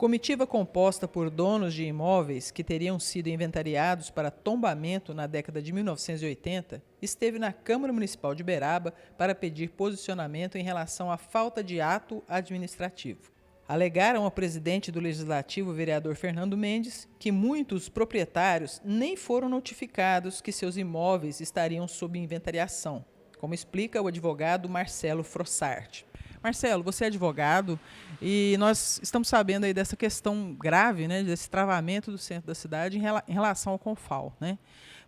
Comitiva composta por donos de imóveis que teriam sido inventariados para tombamento na década de 1980 esteve na Câmara Municipal de Uberaba para pedir posicionamento em relação à falta de ato administrativo. Alegaram ao presidente do Legislativo, vereador Fernando Mendes, que muitos proprietários nem foram notificados que seus imóveis estariam sob inventariação, como explica o advogado Marcelo Frossart. Marcelo, você é advogado e nós estamos sabendo aí dessa questão grave, né, desse travamento do centro da cidade em relação ao Confal, né?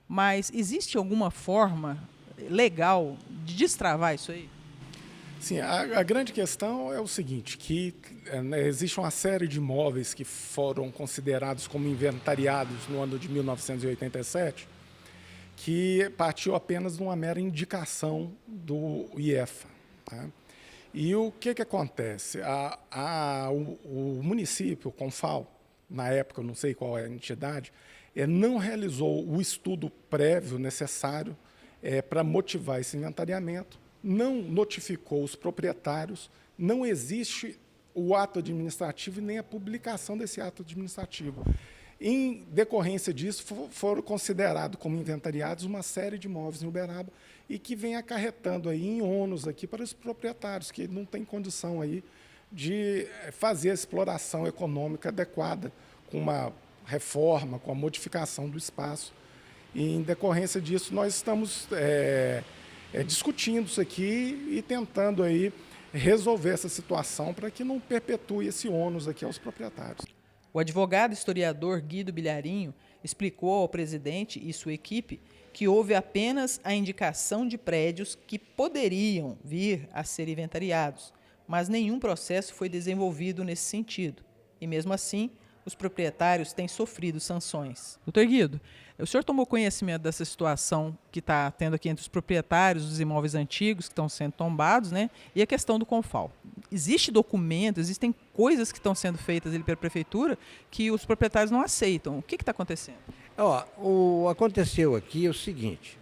Mas existe alguma forma legal de destravar isso aí? Sim, a grande questão é o seguinte, que existe uma série de imóveis que foram considerados como inventariados no ano de 1987, que partiu apenas de uma mera indicação do IEFA, tá? E o que acontece? O município, o Confal, na época, eu não sei qual é a entidade, não realizou o estudo prévio necessário para motivar esse inventariamento, não notificou os proprietários, não existe o ato administrativo e nem a publicação desse ato administrativo. Em decorrência disso, foram considerados como inventariados uma série de imóveis em Uberaba e que vem acarretando aí em ônus aqui para os proprietários, que não têm condição aí de fazer a exploração econômica adequada com uma reforma, com a modificação do espaço. E, em decorrência disso, nós estamos discutindo isso aqui e tentando aí resolver essa situação para que não perpetue esse ônus aqui aos proprietários. O advogado historiador Guido Bilharinho explicou ao presidente e sua equipe que houve apenas a indicação de prédios que poderiam vir a ser inventariados, mas nenhum processo foi desenvolvido nesse sentido. E mesmo assim, os proprietários têm sofrido sanções. Doutor Guido, o senhor tomou conhecimento dessa situação que está tendo aqui entre os proprietários dos imóveis antigos que estão sendo tombados, né? E a questão do Confal. Existe documento, existem coisas que estão sendo feitas ali pela prefeitura que os proprietários não aceitam. O que está acontecendo? Aconteceu aqui o seguinte: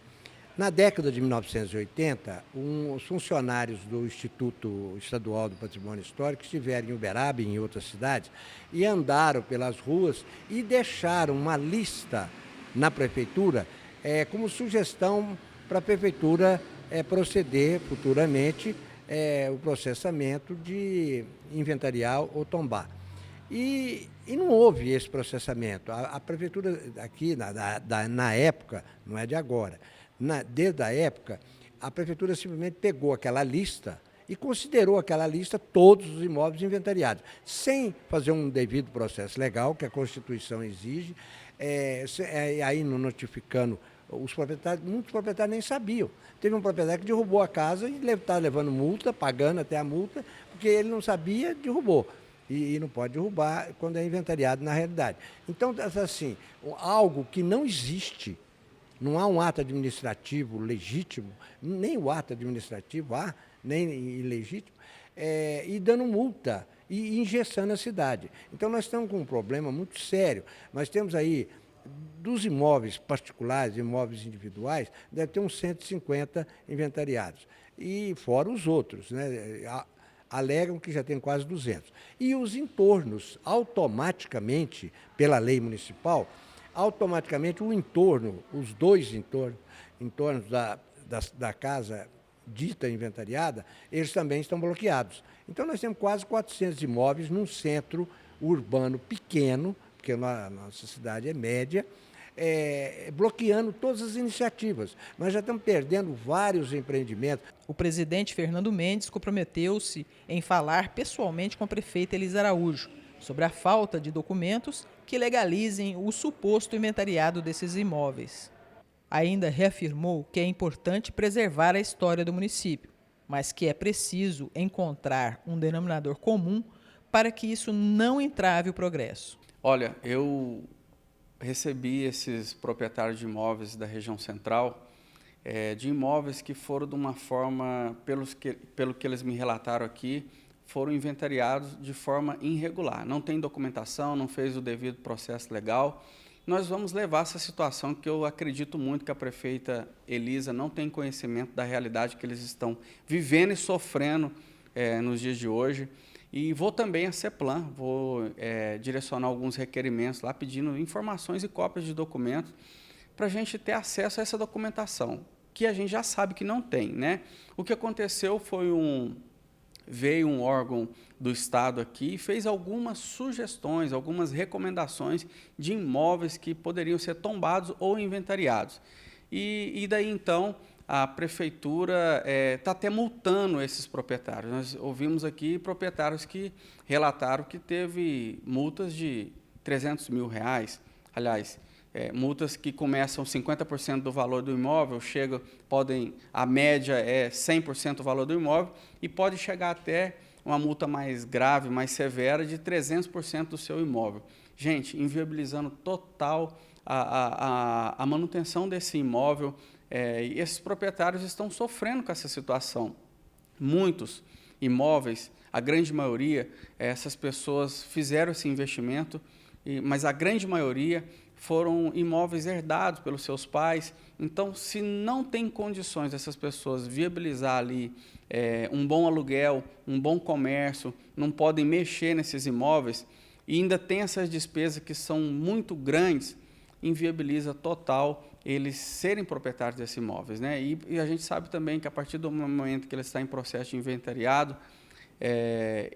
na década de 1980, os funcionários do Instituto Estadual do Patrimônio Histórico estiveram em Uberaba e em outras cidades e andaram pelas ruas e deixaram uma lista na prefeitura como sugestão para a prefeitura proceder futuramente o processamento de inventariar ou tombar. E não houve esse processamento. A prefeitura aqui, na época, não é de agora, desde a época, a prefeitura simplesmente pegou aquela lista e considerou aquela lista todos os imóveis inventariados, sem fazer um devido processo legal, que a Constituição exige, aí não notificando os proprietários. Muitos proprietários nem sabiam. Teve um proprietário que derrubou a casa e estava levando multa, pagando até a multa, porque ele não sabia, derrubou. E não pode derrubar quando é inventariado na realidade. Então, assim, algo que não existe, não há um ato administrativo legítimo, nem o ato administrativo há, nem ilegítimo, e dando multa e engessando a cidade. Então, nós estamos com um problema muito sério. Nós temos aí, dos imóveis particulares, imóveis individuais, deve ter uns 150 inventariados. E fora os outros, né? Alegam que já tem quase 200. E os entornos, automaticamente, pela lei municipal, automaticamente o entorno, os dois entornos da casa dita inventariada, eles também estão bloqueados. Então, nós temos quase 400 imóveis num centro urbano pequeno, porque a nossa cidade é média, bloqueando todas as iniciativas. Nós já estamos perdendo vários empreendimentos. O presidente Fernando Mendes comprometeu-se em falar pessoalmente com a prefeita Elisa Araújo sobre a falta de documentos que legalizem o suposto inventariado desses imóveis. Ainda reafirmou que é importante preservar a história do município, mas que é preciso encontrar um denominador comum para que isso não entrave o progresso. Olha, eu recebi esses proprietários de imóveis da região central, de imóveis que foram de uma forma, pelo que eles me relataram aqui, foram inventariados de forma irregular. Não tem documentação, não fez o devido processo legal. Nós vamos levar essa situação, que eu acredito muito que a prefeita Elisa não tem conhecimento da realidade que eles estão vivendo e sofrendo nos dias de hoje. E vou também a CEPLAN, vou direcionar alguns requerimentos lá, pedindo informações e cópias de documentos, para a gente ter acesso a essa documentação, que a gente já sabe que não tem, né? O que aconteceu foi veio um órgão do Estado aqui e fez algumas sugestões, algumas recomendações de imóveis que poderiam ser tombados ou inventariados. E daí, então, a Prefeitura está até multando esses proprietários. Nós ouvimos aqui proprietários que relataram que teve multas de R$300 mil. Aliás, multas que começam 50% do valor do imóvel, a média é 100% do valor do imóvel e pode chegar até uma multa mais grave, mais severa, de 300% do seu imóvel. Gente, inviabilizando total a manutenção desse imóvel, e esses proprietários estão sofrendo com essa situação. Muitos imóveis, a grande maioria, essas pessoas fizeram esse investimento, mas a grande maioria foram imóveis herdados pelos seus pais. Então, se não tem condições dessas pessoas viabilizar ali um bom aluguel, um bom comércio, não podem mexer nesses imóveis, e ainda tem essas despesas que são muito grandes, inviabiliza total eles serem proprietários desses imóveis, né? E a gente sabe também que a partir do momento que ele está em processo de inventariado,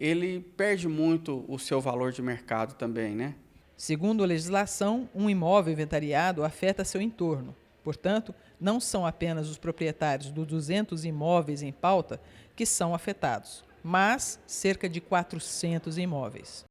ele perde muito o seu valor de mercado também, né? Segundo a legislação, um imóvel inventariado afeta seu entorno. Portanto, não são apenas os proprietários dos 200 imóveis em pauta que são afetados, mas cerca de 400 imóveis.